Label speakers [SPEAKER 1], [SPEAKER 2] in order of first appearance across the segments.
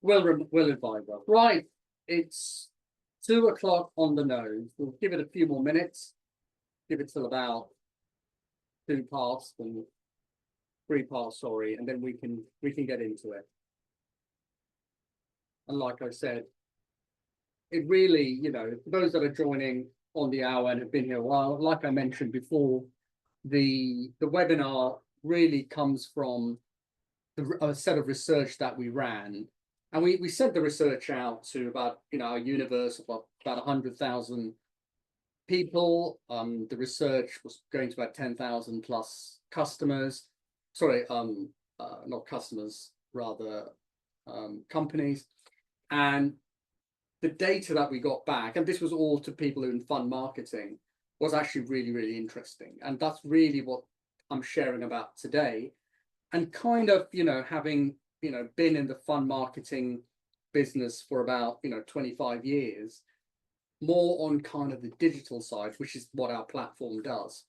[SPEAKER 1] Will advise us. Right, it's 2 o'clock on the nose. We'll give it a few more minutes. Give it till about 2 past and 3 past, sorry, and then we can get into it. And like I said, it really, for those that are joining on the hour and have been here a while, like I mentioned before, the webinar really comes from a set of research that we ran. And we sent the research out to about, our universe of about 100,000 people. The research was going to about 10,000 plus customers. Sorry, not customers, rather companies. And the data that we got back, and this was all to people in fund marketing, was actually really, really interesting. And that's really what I'm sharing about today. And kind of, having, been in the fund marketing business for about, 25 years, more on kind of the digital side, which is what our platform does.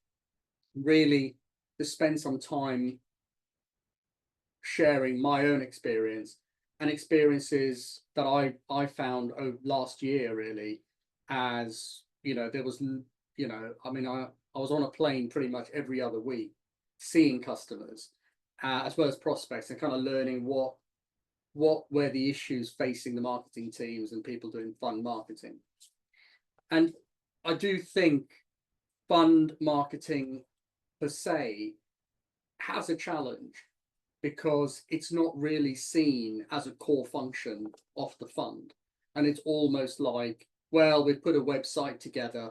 [SPEAKER 1] Really to spend some time sharing my own experience and experiences that I found over last year, really, as, there was, I was on a plane pretty much every other week, seeing customers, as well as prospects, and kind of learning what were the issues facing the marketing teams and people doing fund marketing. And I do think fund marketing per se has a challenge because it's not really seen as a core function of the fund. And it's almost like, well, we've put a website together,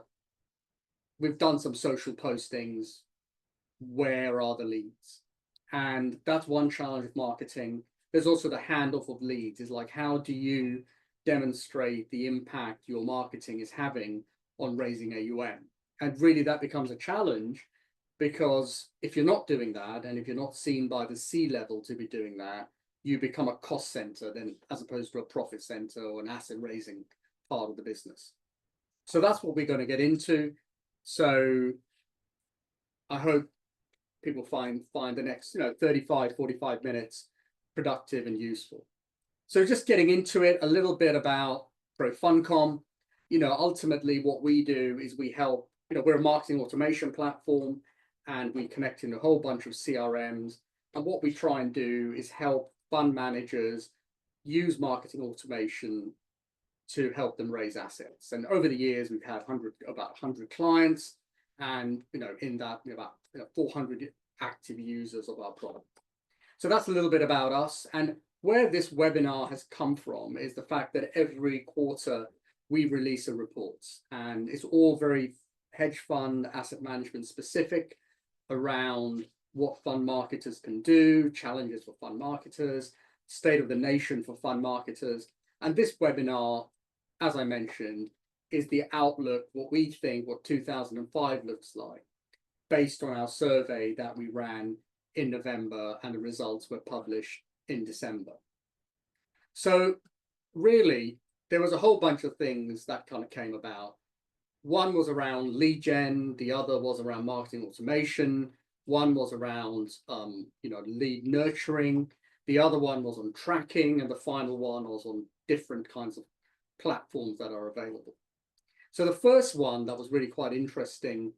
[SPEAKER 1] we've done some social postings, where are the leads? And that's one challenge with marketing. There's also the handoff of leads. Is like, how do you demonstrate the impact your marketing is having on raising AUM? And really that becomes a challenge, because if you're not doing that, and if you're not seen by the C-level to be doing that, you become a cost center then, as opposed to a profit center or an asset raising part of the business. So that's what we're going to get into. So I hope people find the next 35, 45 minutes productive and useful. So just getting into it, a little bit about ProFundCom. Ultimately what we do is we help, we're a marketing automation platform, and we connect in a whole bunch of CRMs. And what we try and do is help fund managers use marketing automation to help them raise assets. And over the years, we've had about 100 clients, and in that, about 400 active users of our product. So that's a little bit about us. And where this webinar has come from is the fact that every quarter we release a report, and it's all very hedge fund asset management specific, around what fund marketers can do, challenges for fund marketers, state of the nation for fund marketers. And this webinar, as I mentioned, is the outlook, what we think, what 2005 looks like, based on our survey that we ran in November, and the results were published in December. So really, there was a whole bunch of things that kind of came about. One was around lead gen, the other was around marketing automation, one was around lead nurturing, the other one was on tracking, and the final one was on different kinds of platforms that are available. So the first one that was really quite interesting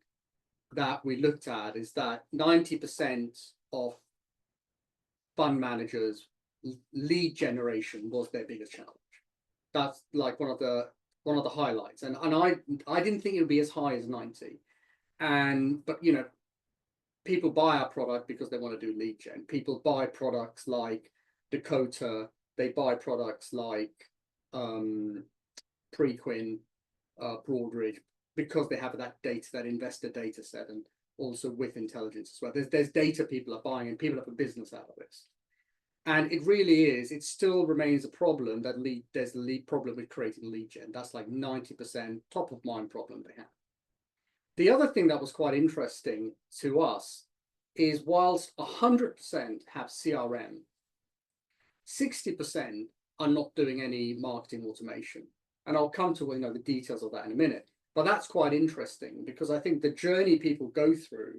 [SPEAKER 1] that we looked at is that 90% of fund managers, lead generation was their biggest challenge. That's like one of the highlights, and I didn't think it would be as high as 90. But people buy our product because they want to do lead gen. People buy products like Dakota, they buy products like Preqin, Broadridge, because they have that data, that investor data set, and also with intelligence as well. There's data people are buying, and people have a business out of this. And it really is, it still remains a problem that there's a lead problem with creating lead gen. That's like 90% top of mind problem they have. The other thing that was quite interesting to us is, whilst 100% have CRM, 60% are not doing any marketing automation. And I'll come to the details of that in a minute. But that's quite interesting, because I think the journey people go through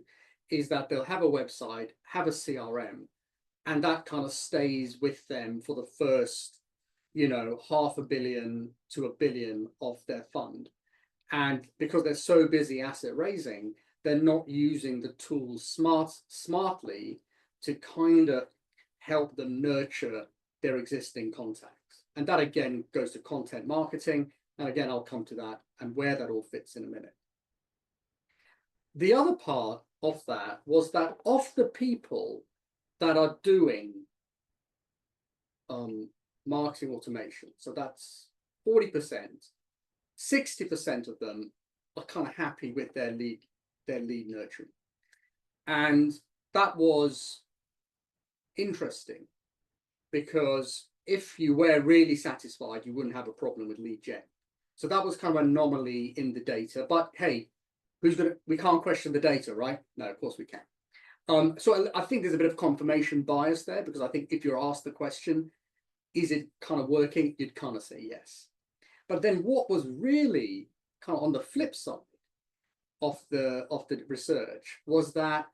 [SPEAKER 1] is that they'll have a website, have a CRM, and that kind of stays with them for the first you know, 500 million to 1 billion of their fund. And because they're so busy asset raising, they're not using the tools smartly to kind of help them nurture their existing contacts. And that again goes to content marketing. And again, I'll come to that and where that all fits in a minute. The other part of that was that of the people that are doing marketing automation, so that's 40%, 60% of them are kind of happy with their lead nurturing. And that was interesting because if you were really satisfied, you wouldn't have a problem with lead gen. So that was kind of an anomaly in the data. But hey, we can't question the data, right? No, of course we can. So I think there's a bit of confirmation bias there, because I think if you're asked the question, is it kind of working? You'd kind of say yes. But then what was really kind of on the flip side of the research was that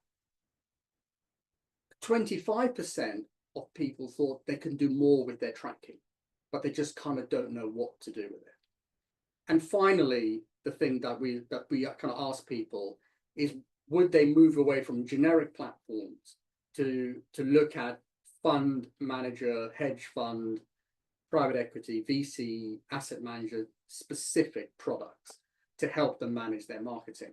[SPEAKER 1] 25% of people thought they can do more with their tracking, but they just kind of don't know what to do with it. And finally, the thing that we kind of ask people is, would they move away from generic platforms to look at fund manager, hedge fund, private equity, VC, asset manager specific products to help them manage their marketing?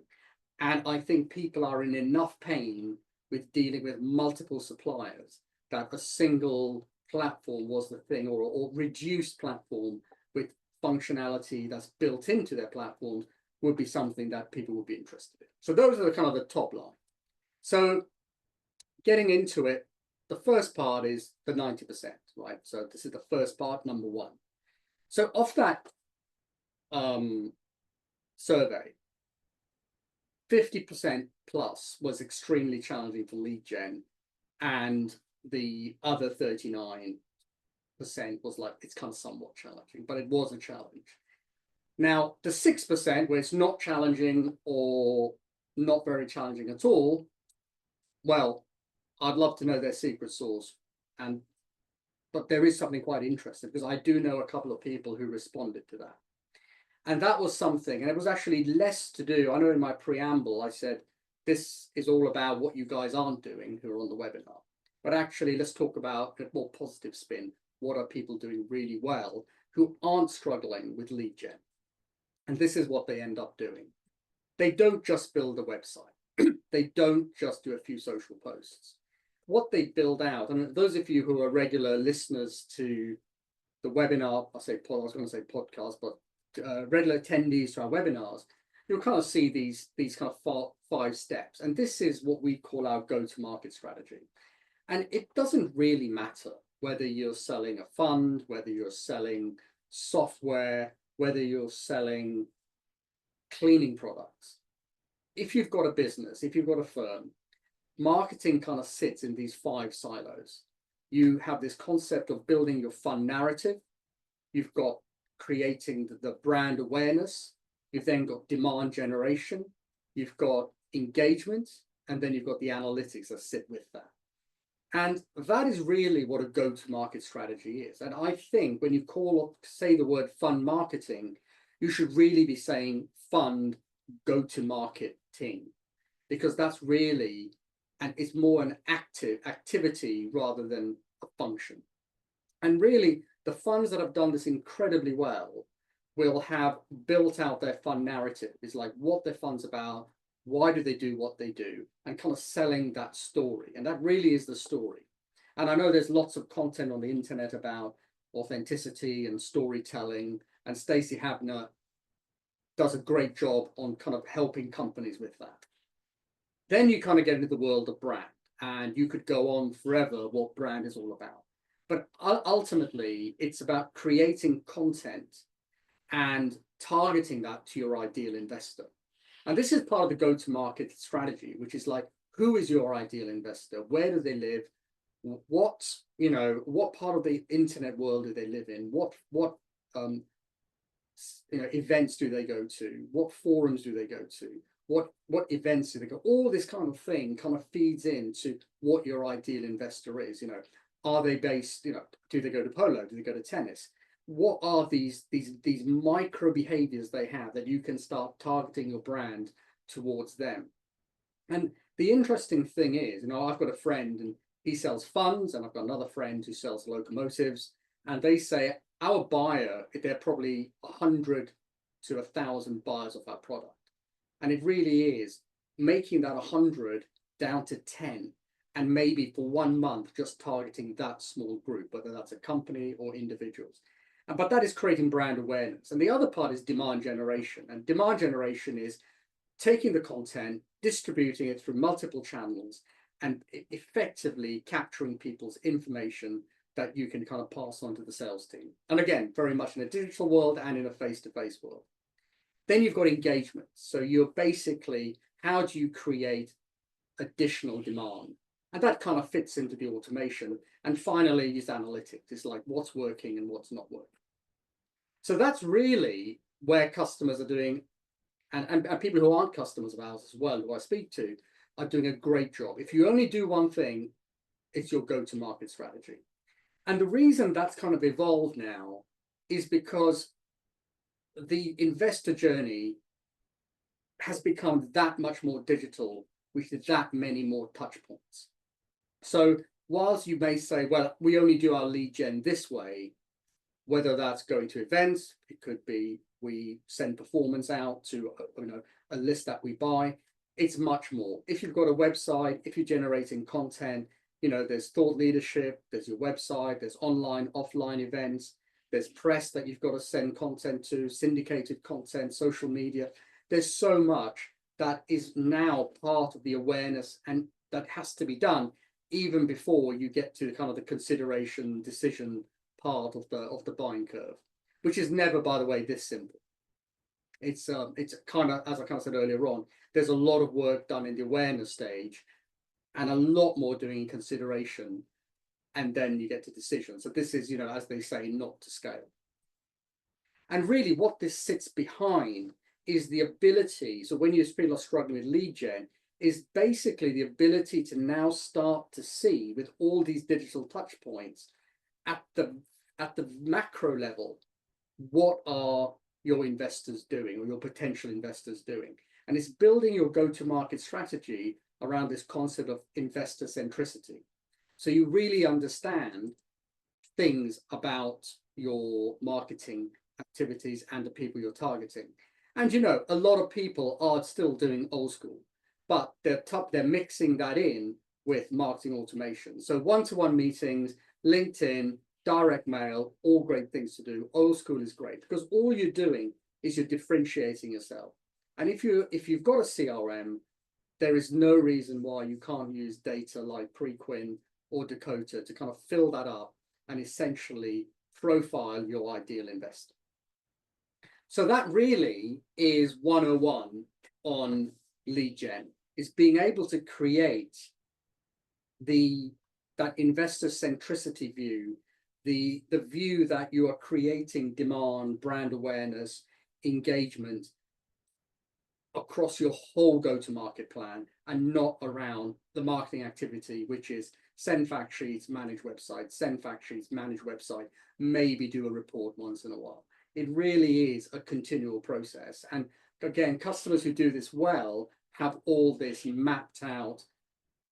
[SPEAKER 1] And I think people are in enough pain with dealing with multiple suppliers that a single platform was the thing, or reduced platform with functionality that's built into their platforms would be something that people would be interested in. So those are the kind of the top line. So getting into it, the first part is the 90%, right? So this is the first part, number one. So of that survey, 50% plus was extremely challenging for lead gen, and the other 39% was like, it's kind of somewhat challenging, but it was a challenge. Now, the 6% where it's not challenging or not very challenging at all, well, I'd love to know their secret sauce. But there is something quite interesting, because I do know a couple of people who responded to that. And that was something, and it was actually less to do. I know in my preamble, I said, this is all about what you guys aren't doing who are on the webinar. But actually, let's talk about a more positive spin. What are people doing really well who aren't struggling with lead gen? And this is what they end up doing. They don't just build a website. They don't just do a few social posts. What they build out, and those of you who are regular listeners to the webinar, I was going to say podcast, but regular attendees to our webinars, you'll kind of see these kind of 5 steps. And this is what we call our go-to-market strategy. And it doesn't really matter whether you're selling a fund, whether you're selling software, whether you're selling cleaning products. If you've got a business, if you've got a firm, marketing kind of sits in these 5 silos. You have this concept of building your fund narrative. You've got creating the brand awareness. You've then got demand generation. You've got engagement, and then you've got the analytics that sit with that. And that is really what a go-to-market strategy is. And I think when you say the word fund marketing, you should really be saying fund go-to-market team, because that's really, and it's more an activity rather than a function. And really, the funds that have done this incredibly well will have built out their fund narrative. It's like what their fund's about, why do they do what they do, and kind of selling that story. And that really is the story. And I know there's lots of content on the internet about authenticity and storytelling, and Stacey Habner does a great job on kind of helping companies with that. Then you kind of get into the world of brand, and you could go on forever what brand is all about. But ultimately, it's about creating content and targeting that to your ideal investor. And this is part of the go-to-market strategy, which is like, who is your ideal investor? Where do they live? What part of the internet world do they live in? What events do they go to? What forums do they go to? What events do they go? All this kind of thing kind of feeds into what your ideal investor is. Are they based, do they go to polo? Do they go to tennis? what are these micro behaviors they have that you can start targeting your brand towards them. And the interesting thing is, I've got a friend and he sells funds, and I've got another friend who sells locomotives, and they say our buyer, they're probably 100 to 1,000 buyers of our product. And it really is making that 100 down to 10, and maybe for 1 month just targeting that small group, whether that's a company or individuals. But that is creating brand awareness. And the other part is demand generation. And demand generation is taking the content, distributing it through multiple channels, and effectively capturing people's information that you can kind of pass on to the sales team. And again, very much in a digital world and in a face-to-face world. Then you've got engagement. So you're basically, how do you create additional demand? And that kind of fits into the automation. And finally is analytics. It's like what's working and what's not working. So that's really where customers are doing, and people who aren't customers of ours as well, who I speak to, are doing a great job. If you only do one thing, it's your go-to-market strategy. And the reason that's kind of evolved now is because the investor journey has become that much more digital with that many more touch points. So whilst you may say, well, we only do our lead gen this way, whether that's going to events, it could be we send performance out to a list that we buy. It's much more. If you've got a website, if you're generating content, there's thought leadership, there's your website, there's online, offline events, there's press that you've got to send content to, syndicated content, social media. There's so much that is now part of the awareness, and that has to be done even before you get to kind of the consideration decision part of the buying curve, which is never, by the way, this simple. It's kind of, as I kind of said earlier on, there's a lot of work done in the awareness stage and a lot more doing in consideration, and then you get to decision. So this is, as they say, not to scale. And really what this sits behind is the ability, so when you feel are struggling with lead gen, is basically the ability to now start to see, with all these digital touch points at the macro level, what are your investors doing, or your potential investors doing. And it's building your go-to-market strategy around this concept of investor centricity. So you really understand things about your marketing activities and the people you're targeting. And a lot of people are still doing old school, but they're mixing that in with marketing automation. So one-to-one meetings, LinkedIn, direct mail, all great things to do. Old school is great because all you're doing is you're differentiating yourself. And if you've got a CRM, there is no reason why you can't use data like Preqin or Dakota to kind of fill that up and essentially profile your ideal investor. So that really is 101 on lead gen, is being able to create that investor centricity view, the view that you are creating demand, brand awareness, engagement across your whole go-to-market plan, and not around the marketing activity, which is send fact sheets, manage website, send fact sheets, manage website, maybe do a report once in a while. It really is a continual process. And again, customers who do this well have all this mapped out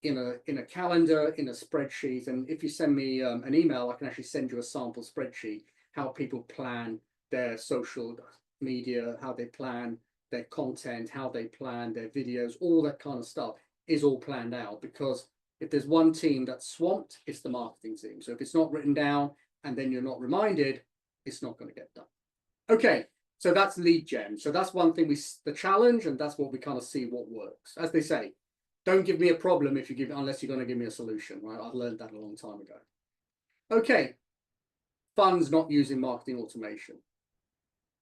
[SPEAKER 1] in a calendar, in a spreadsheet. And if you send me an email, I can actually send you a sample spreadsheet, how people plan their social media, how they plan their content, how they plan their videos, all that kind of stuff is all planned out. Because if there's one team that's swamped, it's the marketing team. So if it's not written down and then you're not reminded, it's not going to get done. Okay, so that's lead gen. So that's one thing, the challenge, and that's what we kind of see what works. As they say, don't give me a problem unless you're going to give me a solution, right? I've learned that a long time ago. Okay, funds not using marketing automation,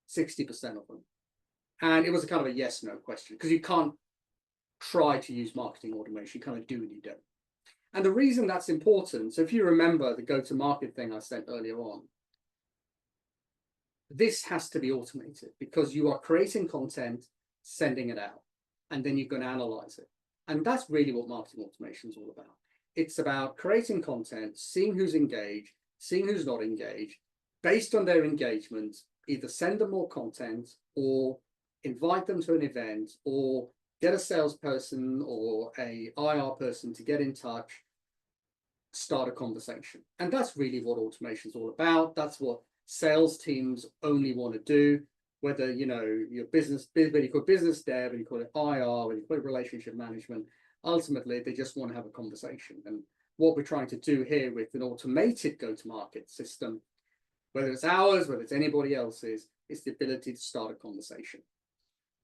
[SPEAKER 1] 60% of them. And it was a kind of a yes, no question, because you can't try to use marketing automation, you kind of do and you don't. And the reason that's important, so if you remember the go-to-market thing I said earlier on, this has to be automated because you are creating content, sending it out, and then you're going to analyze it. And that's really what marketing automation is all about. It's about creating content, seeing who's engaged, seeing who's not engaged, based on their engagement, either send them more content or invite them to an event or get a salesperson or a IR person to get in touch, start a conversation. And that's really what automation is all about. That's what sales teams only want to do. Whether, you know, your business, whether you call it business dev, whether you call it IR, whether you call it relationship management, ultimately they just want to have a conversation. And what we're trying to do here with an automated go-to-market system, whether it's ours, whether it's anybody else's, is the ability to start a conversation.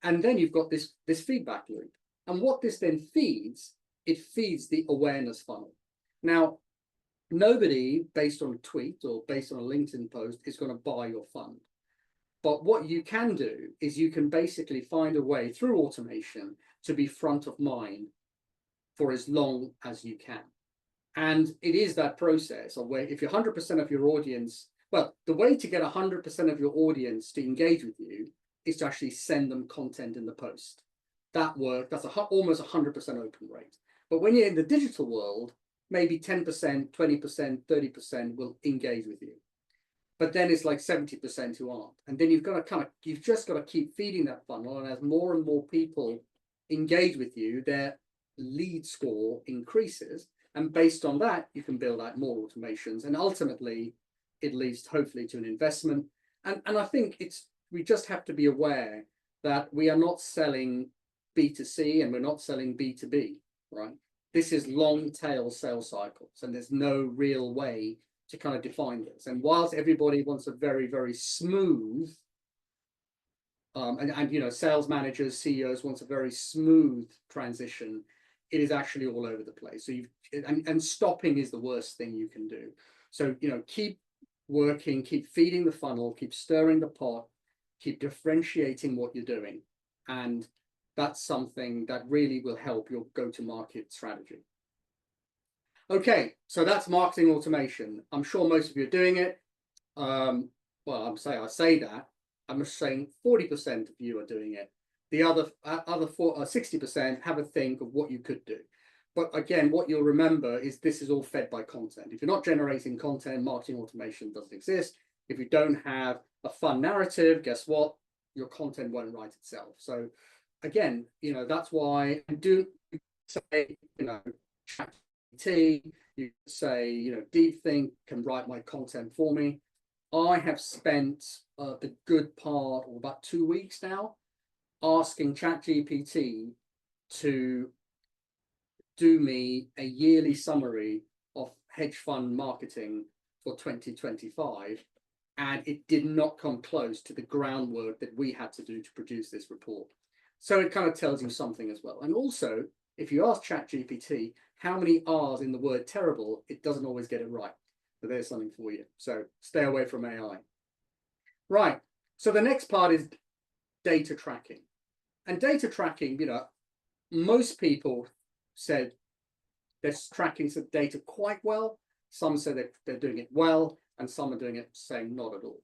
[SPEAKER 1] And then you've got this feedback loop. And what this then feeds, it feeds the awareness funnel. Now, nobody, based on a tweet or based on a LinkedIn post, is going to buy your fund. But what you can do is you can basically find a way through automation to be front of mind for as long as you can. And it is that process of where if you're 100% of your audience, well, the way to get 100% of your audience to engage with you is to actually send them content in the post. That work, that's almost 100% open rate. But when you're in the digital world, maybe 10%, 20%, 30% will engage with you. But then it's like 70% who aren't. And then you've just got to keep feeding that funnel. And as more and more people engage with you, their lead score increases. And based on that, you can build out more automations. And ultimately, it leads hopefully to an investment. And I think we just have to be aware that we are not selling B2C and we're not selling B2B, right? This is long tail sales cycles, and there's no real way to kind of define this. And whilst everybody wants a very, very smooth, and you know, sales managers, CEOs wants a very smooth transition, it is actually all over the place. So and stopping is the worst thing you can do. So, you know, keep working, keep feeding the funnel, keep stirring the pot, keep differentiating what you're doing. And that's something that really will help your go-to-market strategy. Okay, so that's marketing automation. I'm sure most of you are doing it. Well, I say that. I'm just saying 40% of you are doing it. The other 60% have a think of what you could do. But again, what you'll remember is this is all fed by content. If you're not generating content, marketing automation doesn't exist. If you don't have a fun narrative, guess what? Your content won't write itself. So again, you know, that's why I do say, you know, ChatGPT, you say, you know, DeepThink can write my content for me. I have spent the good part of about 2 weeks now asking ChatGPT to do me a yearly summary of hedge fund marketing for 2025, and it did not come close to the groundwork that we had to do to produce this report. So it kind of tells you something as well. And also, if you ask ChatGPT how many R's in the word terrible, it doesn't always get it right. So there's something for you. So stay away from AI. Right. So the next part is data tracking. And data tracking, you know, most people said they're tracking some data quite well. Some say they're doing it well, and some are doing it saying not at all.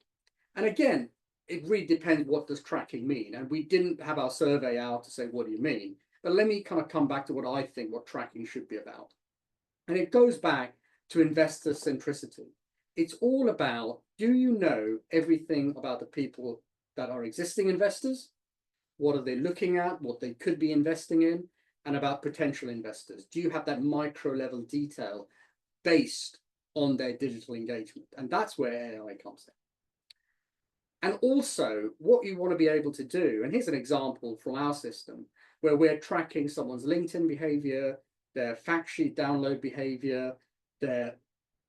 [SPEAKER 1] And again, it really depends, what does tracking mean? And we didn't have our survey out to say, what do you mean? But let me kind of come back to what I think what tracking should be about. And it goes back to investor centricity. It's all about, do you know everything about the people that are existing investors? What are they looking at? What they could be investing in? And about potential investors. Do you have that micro level detail based on their digital engagement? And that's where AI comes in. And also what you want to be able to do, and here's an example from our system where we're tracking someone's LinkedIn behavior, their fact sheet download behavior, their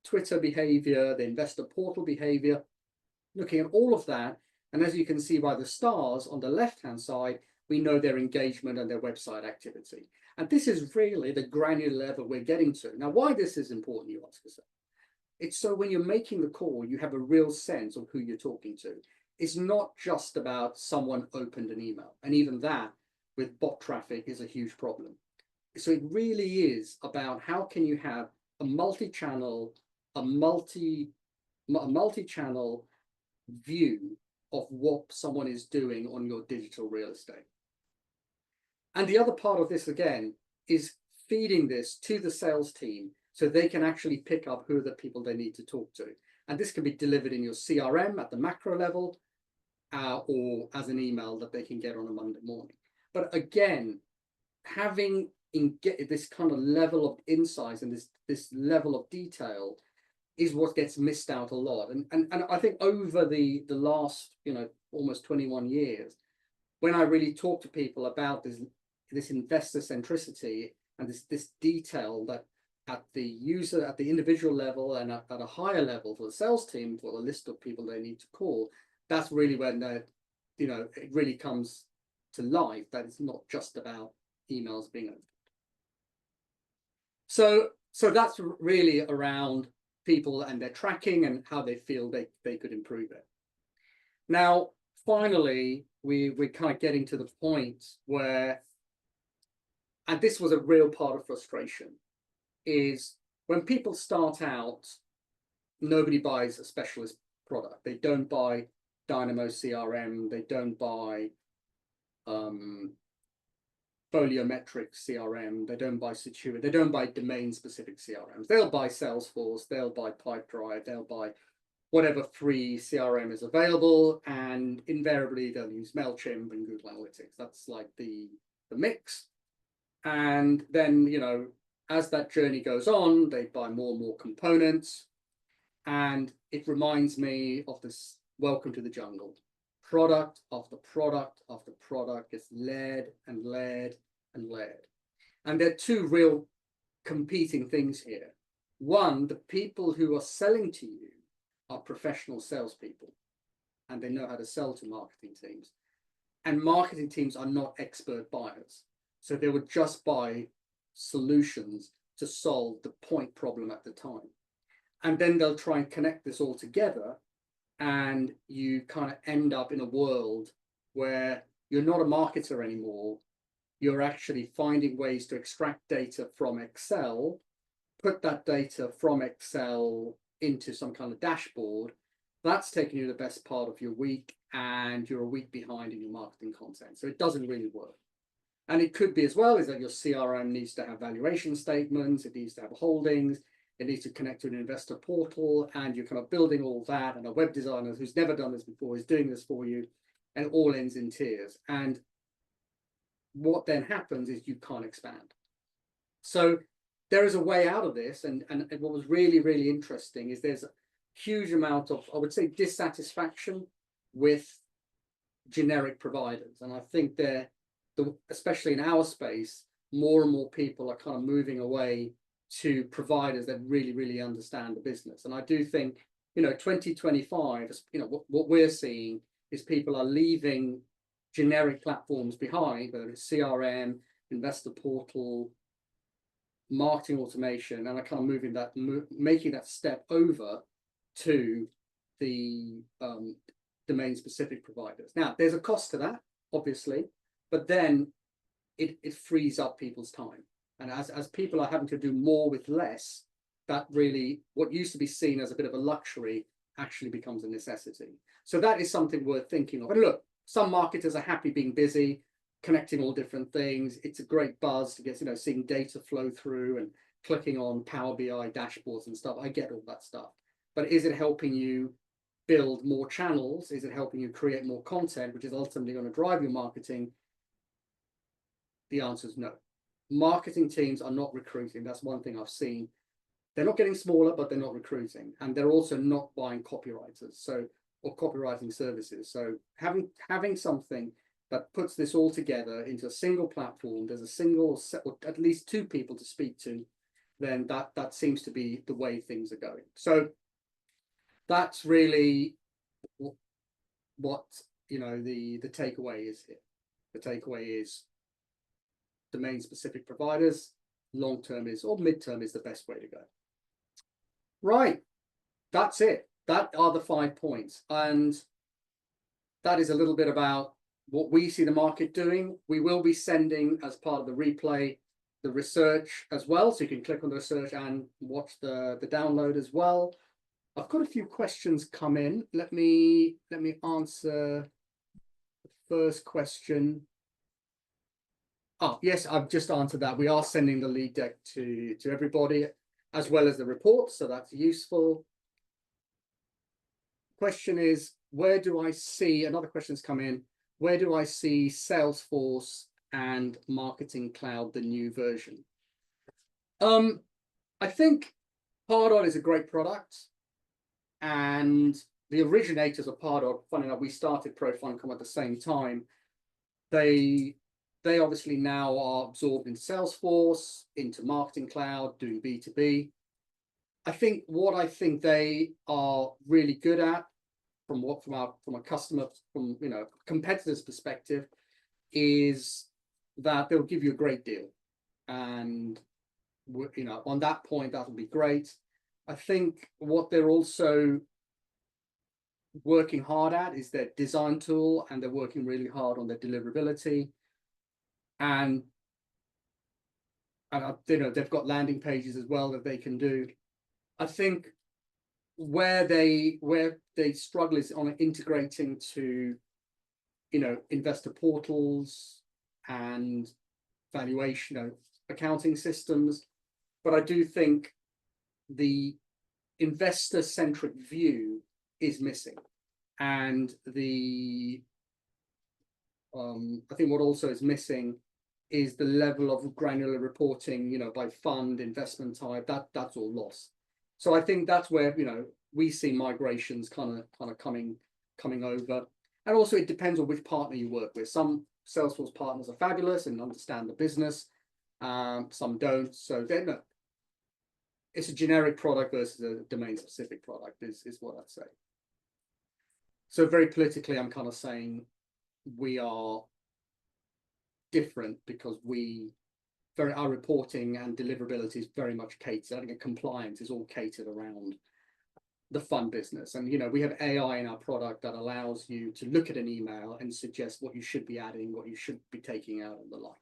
[SPEAKER 1] Twitter behavior, the investor portal behavior, looking at all of that. And as you can see by the stars on the left-hand side, we know their engagement and their website activity. And this is really the granular level we're getting to. Now, why this is important, you ask yourself. It's so when you're making the call, you have a real sense of who you're talking to. It's not just about someone opened an email. And even that with bot traffic is a huge problem. So it really is about how can you have a multi-channel, a multi-channel view of what someone is doing on your digital real estate. And the other part of this, again, is feeding this to the sales team so they can actually pick up who are the people they need to talk to. And this can be delivered in your CRM at the macro level, or as an email that they can get on a Monday morning. But again, having get this kind of level of insight and this level of detail is what gets missed out a lot. And I think over the last, almost 21 years, when I really talk to people about this investor centricity and this detail that at the individual level and at a higher level for the sales team, for the list of people they need to call, that's really when it really comes to life, that it's not just about emails being opened. So that's really around people and their tracking and how they feel they could improve it. Now, finally, we're kind of getting to the point where, and this was a real part of frustration, is when people start out, nobody buys a specialist product. They don't buy Dynamo CRM. They don't buy Foliometric CRM. They don't buy Situa. They don't buy domain-specific CRMs. They'll buy Salesforce. They'll buy Pipedrive. They'll buy whatever free CRM is available, and invariably they'll use MailChimp and Google Analytics. That's like the mix. And then, as that journey goes on, they buy more and more components. And it reminds me of this welcome to the jungle. Product after product after product gets led and led and led. And there are two real competing things here. One, the people who are selling to you are professional salespeople, and they know how to sell to marketing teams. And marketing teams are not expert buyers. So they would just buy solutions to solve the point problem at the time. And then they'll try and connect this all together, and you kind of end up in a world where you're not a marketer anymore. You're actually finding ways to extract data from Excel, put that data from Excel into some kind of dashboard. That's taking you the best part of your week, and you're a week behind in your marketing content. So it doesn't really work. And it could be as well is that your CRM needs to have valuation statements, it needs to have holdings, it needs to connect to an investor portal, and you're kind of building all that, and a web designer who's never done this before is doing this for you, and it all ends in tears. And what then happens is you can't expand. So there is a way out of this, and what was really, really interesting is there's a huge amount of, I would say, dissatisfaction with generic providers. And I think especially in our space, more and more people are kind of moving away to providers that really, really understand the business. And I do think, 2025, what we're seeing is people are leaving generic platforms behind, whether it's CRM, investor portal, marketing automation, and are kind of making that step over to the domain-specific providers. Now, there's a cost to that, obviously, but then it frees up people's time. And as people are having to do more with less, that really, what used to be seen as a bit of a luxury actually becomes a necessity. So that is something worth thinking of. And look, some marketers are happy being busy, connecting all different things. It's a great buzz to get, seeing data flow through and clicking on Power BI dashboards and stuff. I get all that stuff. But is it helping you build more channels? Is it helping you create more content, which is ultimately going to drive your marketing? The answer is no. Marketing teams are not recruiting. That's one thing I've seen. They're not getting smaller, but they're not recruiting. And they're also not buying copywriters, or copywriting services. So having something that puts this all together into a single platform, there's a single set, or at least two people to speak to, then that seems to be the way things are going. So that's really what the takeaway is here. The takeaway is domain-specific providers, long-term is, or mid-term is the best way to go. Right, that's it. That are the 5 points. And that is a little bit about what we see the market doing. We will be sending, as part of the replay, the research as well. So you can click on the research and watch the download as well. I've got a few questions come in. Let me answer the first question. Oh, yes, I've just answered that. We are sending the lead deck to everybody, as well as the report, so that's useful. question is, where do I see, another question's come in, where do I see Salesforce and Marketing Cloud, the new version? I think Pardot is a great product, and the originators of Pardot, funny enough, we started ProFundCom at the same time. They obviously now are absorbed in Salesforce, into Marketing Cloud, doing B2B. I think they are really good at, from a customer, from competitors' perspective, is that they'll give you a great deal, and on that point that would be great. I think what they're also working hard at is their design tool, and they're working really hard on their deliverability, and they've got landing pages as well that they can do. I think where they struggle is on integrating to investor portals and valuation accounting systems. But I do think the investor-centric view is missing, and I think what also is missing is the level of granular reporting, by fund, investment type. That's all lost. So I think that's where we see migrations kind of coming over. And also it depends on which partner you work with. Some Salesforce partners are fabulous and understand the business. Some don't. So then it's a generic product versus a domain-specific product is what I'd say. So very politically, I'm kind of saying we are different because our reporting and deliverability is very much catered. I think compliance is all catered around the fund business. And we have AI in our product that allows you to look at an email and suggest what you should be adding, what you should be taking out, and the like.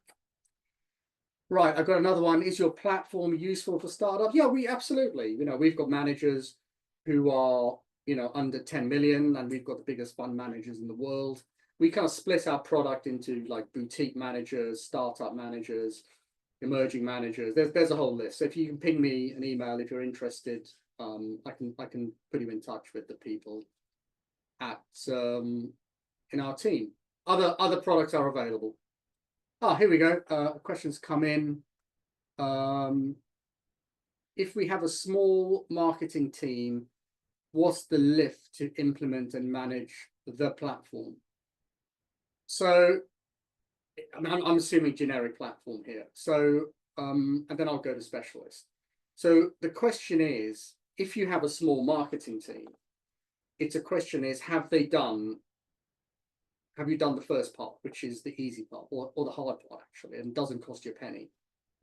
[SPEAKER 1] Right, I've got another one. Is your platform useful for startups? Yeah, we absolutely. We've got managers who are under 10 million, and we've got the biggest fund managers in the world. We kind of split our product into like boutique managers, startup managers, emerging managers. There's a whole list. So if you can ping me an email if you're interested, I can put you in touch with the people at in our team. Other products are available. Here we go. Questions come in. If we have a small marketing team, what's the lift to implement and manage the platform? So I'm assuming generic platform here. So and then I'll go to specialist. So the question is, if you have a small marketing team, have you done the first part, which is the easy part, or the hard part actually, and doesn't cost you a penny,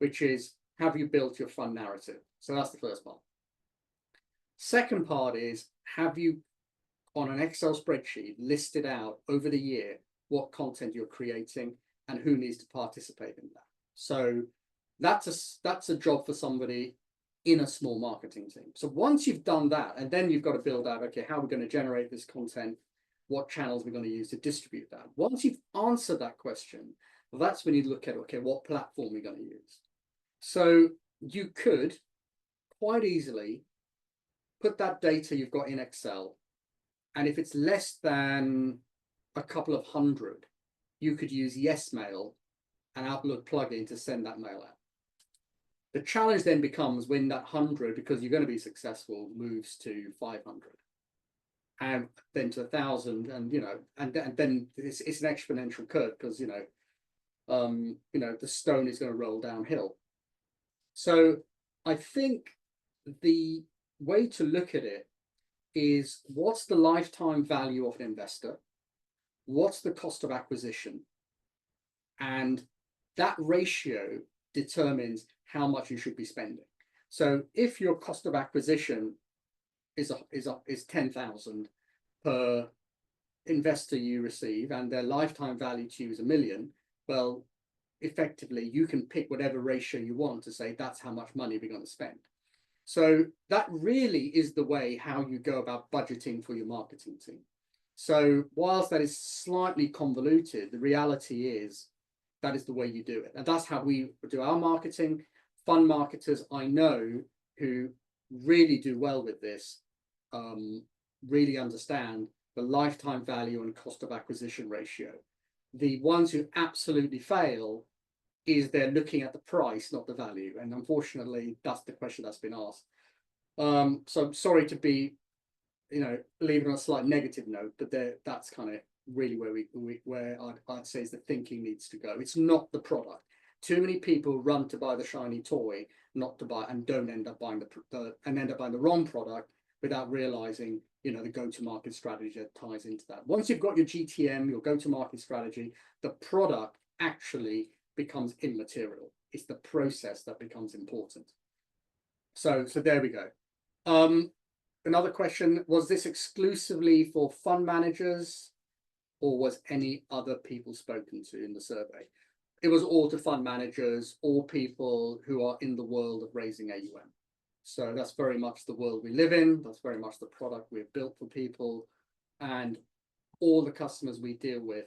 [SPEAKER 1] which is, have you built your fund narrative? So that's the first part. Second part is, have you on an Excel spreadsheet listed out over the year what content you're creating and who needs to participate in that? So that's a job for somebody in a small marketing team. So once you've done that, and then you've got to build out, okay, how are we going to generate this content? What channels we're going to use to distribute that? Once you've answered that question, well, that's when you look at, okay, what platform we're going to use. So you could quite easily put that data you've got in Excel, and if it's less than a couple of hundred, you could use YesMail and Outlook plugin to send that mail out. The challenge then becomes when that 100, because you're going to be successful, moves to 500, and then to 1,000, and then it's an exponential curve, because the stone is going to roll downhill. So I think the way to look at it is, what's the lifetime value of an investor? What's the cost of acquisition? And that ratio determines how much you should be spending. So if your cost of acquisition is 10,000 per investor you receive, and their lifetime value to you is $1 million, well, effectively you can pick whatever ratio you want to say that's how much money we're going to spend. So that really is the way how you go about budgeting for your marketing team. So whilst that is slightly convoluted, the reality is that is the way you do it. And that's how we do our marketing. Fund marketers I know who really do well with this really understand the lifetime value and cost of acquisition ratio. The ones who absolutely fail is they're looking at the price, not the value. And unfortunately, that's the question that's been asked. So I'm sorry to be, leaving on a slight negative note, but that's kind of really where I'd say is the thinking needs to go. It's not the product. Too many people run to buy the shiny toy, not to buy, and don't end up buying the wrong product without realizing, the go-to-market strategy that ties into that. Once you've got your GTM, your go-to-market strategy, the product actually becomes immaterial. It's the process that becomes important. So there we go. Another question, was this exclusively for fund managers, or was any other people spoken to in the survey? It was all to fund managers, all people who are in the world of raising AUM. So that's very much the world we live in. That's very much the product we've built for people. And all the customers we deal with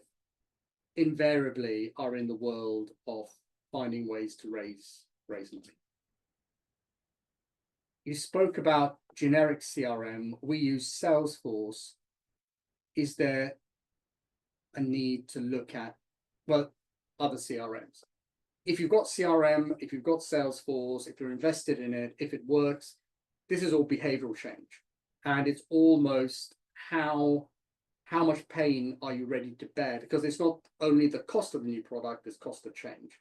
[SPEAKER 1] invariably are in the world of finding ways to raise money. You spoke about generic CRM. We use Salesforce. Is there a need to look at, well, other CRMs? If you've got CRM, if you've got Salesforce, if you're invested in it, if it works, this is all behavioral change. And it's almost how much pain are you ready to bear? Because it's not only the cost of the new product, it's cost of change.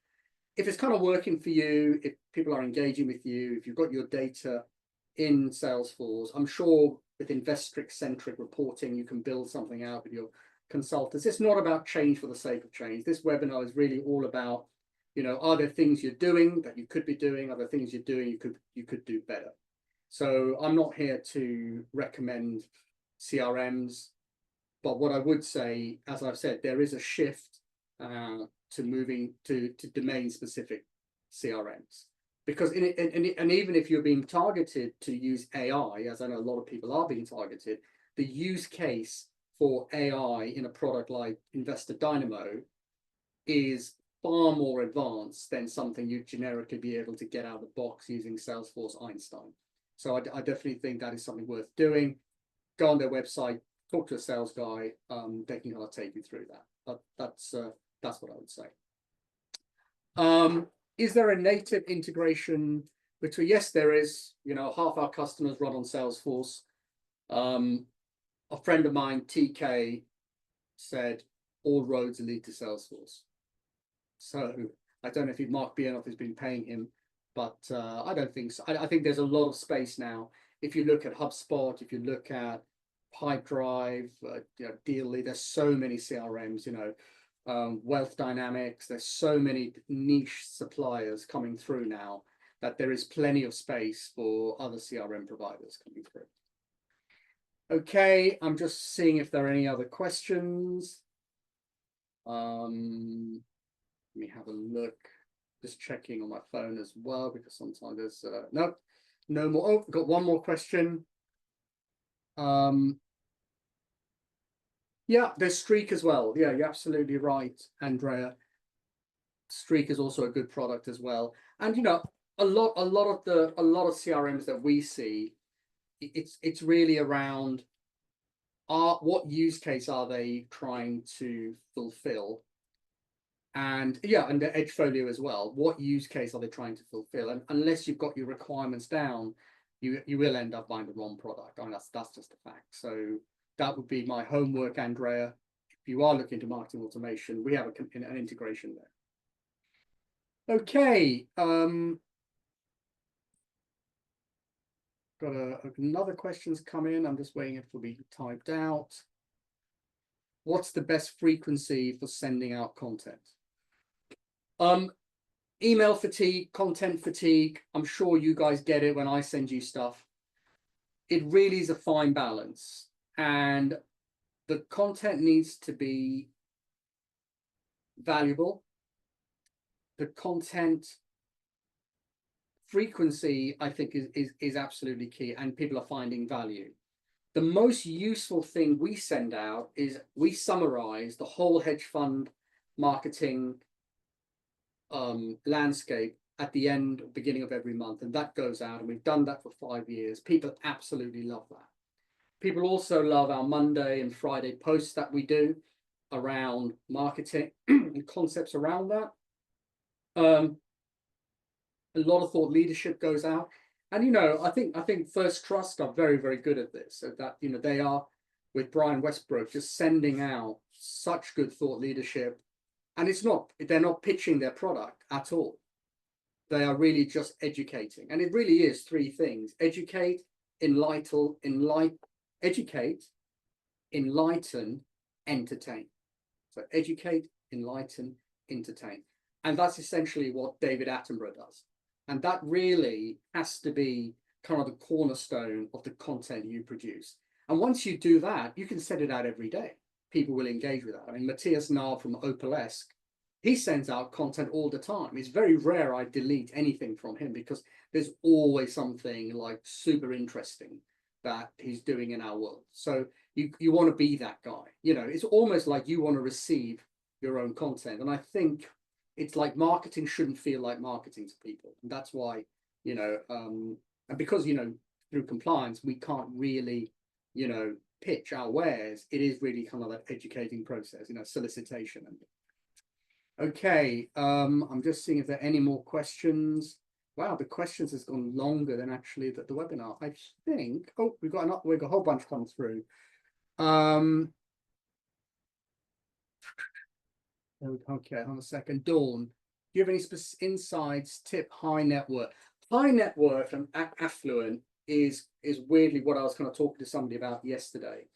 [SPEAKER 1] If it's kind of working for you, if people are engaging with you, if you've got your data in Salesforce, I'm sure with Investrix-centric reporting, you can build something out with your consultants. It's not about change for the sake of change. This webinar is really all about, are there things you're doing that you could be doing? Are there things you're doing you could do better? So I'm not here to recommend CRMs, but what I would say, as I've said, there is a shift to moving to domain-specific CRMs. Because and even if you're being targeted to use AI, as I know a lot of people are being targeted, the use case for AI in a product like Investor Dynamo is far more advanced than something you'd generically be able to get out of the box using Salesforce Einstein. So I definitely think that is something worth doing. Go on their website, talk to a sales guy. They can kind of take you through that. That's what I would say. Is there a native integration between? Yes, there is. Half our customers run on Salesforce. A friend of mine, TK, said all roads lead to Salesforce. So I don't know if Mark Bienoff has been paying him, but I don't think so. I think there's a lot of space now. If you look at HubSpot, if you look at Pipedrive, Deally, there's so many CRMs, Wealth Dynamics, there's so many niche suppliers coming through now that there is plenty of space for other CRM providers coming through. Okay, I'm just seeing if there are any other questions. Let me have a look. Just checking on my phone as well, because sometimes there's no more. Oh, got one more question. Yeah, there's Streak as well. Yeah, you're absolutely right, Andrea. Streak is also a good product as well. And a lot of CRMs that we see, it's really around what use case are they trying to fulfill? And and the Edgefolio as well. What use case are they trying to fulfill? And unless you've got your requirements down, you will end up buying the wrong product. I mean, that's just a fact. So that would be my homework, Andrea. If you are looking to marketing automation, we have an integration there. Okay. Got another question's come in. I'm just waiting for it to be typed out. What's the best frequency for sending out content? Email fatigue, content fatigue. I'm sure you guys get it when I send you stuff. It really is a fine balance, and the content needs to be valuable. The content frequency, I think, is absolutely key, and people are finding value. The most useful thing we send out is we summarize the whole hedge fund marketing landscape at the beginning of every month, and that goes out, and we've done that for 5 years. People absolutely love that. People also love our Monday and Friday posts that we do around marketing and concepts around that. A lot of thought leadership goes out, and I think First Trust are very, very good at this. So that they are, with Brian Westbrook, just sending out such good thought leadership, and they're not pitching their product at all. They are really just educating, and it really is three things: educate, educate, enlighten, entertain. So educate, enlighten, entertain, and that's essentially what David Attenborough does. And that really has to be kind of the cornerstone of the content you produce. And once you do that, you can send it out every day. People will engage with that. I mean, Matthias Naab from Opalesk, he sends out content all the time. It's very rare I delete anything from him because there's always something like super interesting that he's doing in our world. So you want to be that guy. It's almost like you want to receive your own content. And I think it's like marketing shouldn't feel like marketing to people. And that's why, and because, through compliance, we can't really, pitch our wares. It is really kind of that educating process, solicitation. Okay, I'm just seeing if there are any more questions. Wow, the questions has gone longer than actually the webinar. I think, we've got a whole bunch come through. Okay, on a second. Dawn, do you have any insights, tip high net worth? High net worth and affluent is weirdly what I was kind of talking to somebody about yesterday.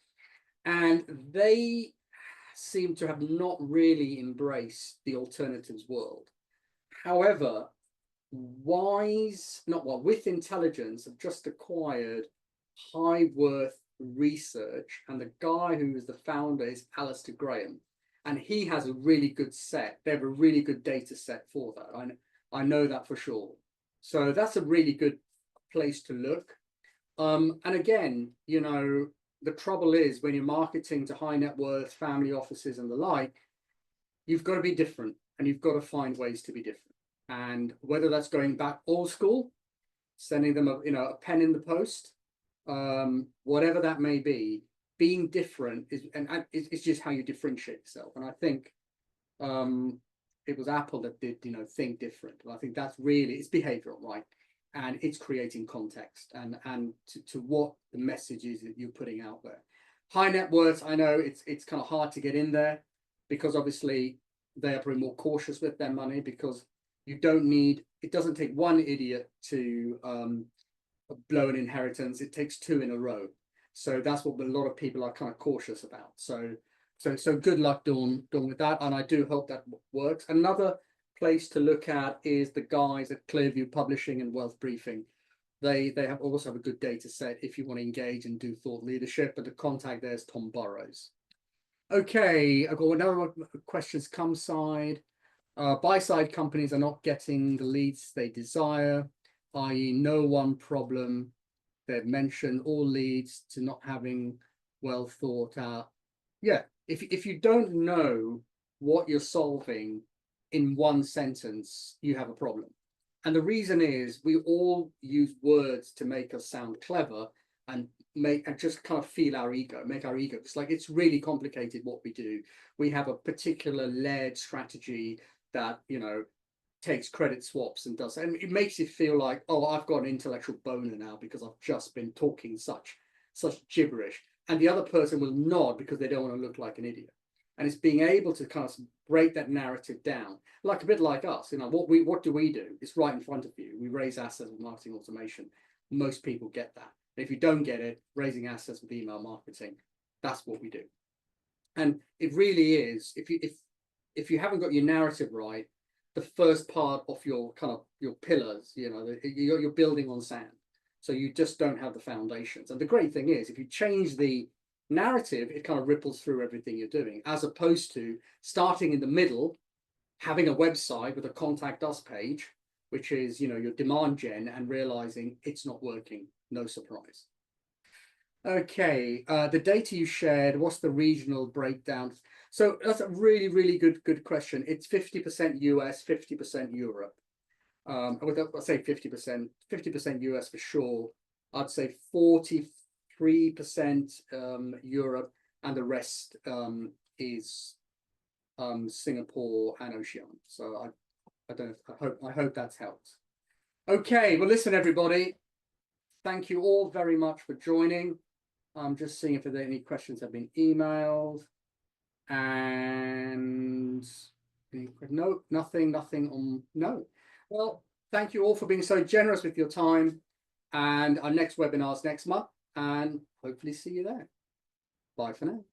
[SPEAKER 1] And they seem to have not really embraced the alternatives world. However, with intelligence have just acquired high worth research, and the guy who is the founder is Alistair Graham, and he has a really good set. They have a really good data set for that. I know that for sure. So that's a really good place to look. And again, the trouble is when you're marketing to high net worth family offices and the like, you've got to be different, and you've got to find ways to be different. And whether that's going back old school, sending them a pen in the post, whatever that may be, being different it's just how you differentiate yourself. And I think it was Apple that did think different. And I think that's really, it's behavioral, right? And it's creating context and to what the message is that you're putting out there. High net worth, I know it's kind of hard to get in there because obviously they are probably more cautious with their money, because it doesn't take one idiot to blow an inheritance. It takes two in a row. So that's what a lot of people are kind of cautious about. So good luck, Dawn, with that. And I do hope that works. Another place to look at is the guys at Clearview Publishing and Wealth Briefing. They also have a good data set if you want to engage and do thought leadership. But the contact there is Tom Burrows. Okay, I've got another questions come side. Buy side companies are not getting the leads they desire, i.e. no one problem. They've mentioned all leads to not having well thought out. Yeah, if you don't know what you're solving in one sentence, you have a problem. And the reason is we all use words to make us sound clever and just kind of feel our ego, make our ego. It's like, it's really complicated what we do. We have a particular layered strategy that, takes credit swaps and does, and it makes you feel like, oh, I've got an intellectual boner now because I've just been talking such gibberish. And the other person will nod because they don't want to look like an idiot. And it's being able to kind of break that narrative down, like a bit like us. What do we do? It's right in front of you. We raise assets with marketing automation. Most people get that. If you don't get it, raising assets with email marketing, that's what we do. And it really is, if you haven't got your narrative right, the first part of your pillars, you're building on sand. So you just don't have the foundations. And the great thing is, if you change the narrative, it kind of ripples through everything you're doing, as opposed to starting in the middle, having a website with a contact us page, which is, your demand gen, and realizing it's not working. No surprise. Okay, the data you shared, what's the regional breakdown? So that's a really, really good question. It's 50% US, 50% Europe. I'd say 50% US for sure. I'd say 40, 3% Europe, and the rest is Singapore and Oceania. So I don't know, I hope that's helped. Okay, well, listen, everybody, thank you all very much for joining. I'm just seeing if there are any questions have been emailed, and no, nothing on, no. Well, thank you all for being so generous with your time, and our next webinar is next month, and hopefully see you there. Bye for now.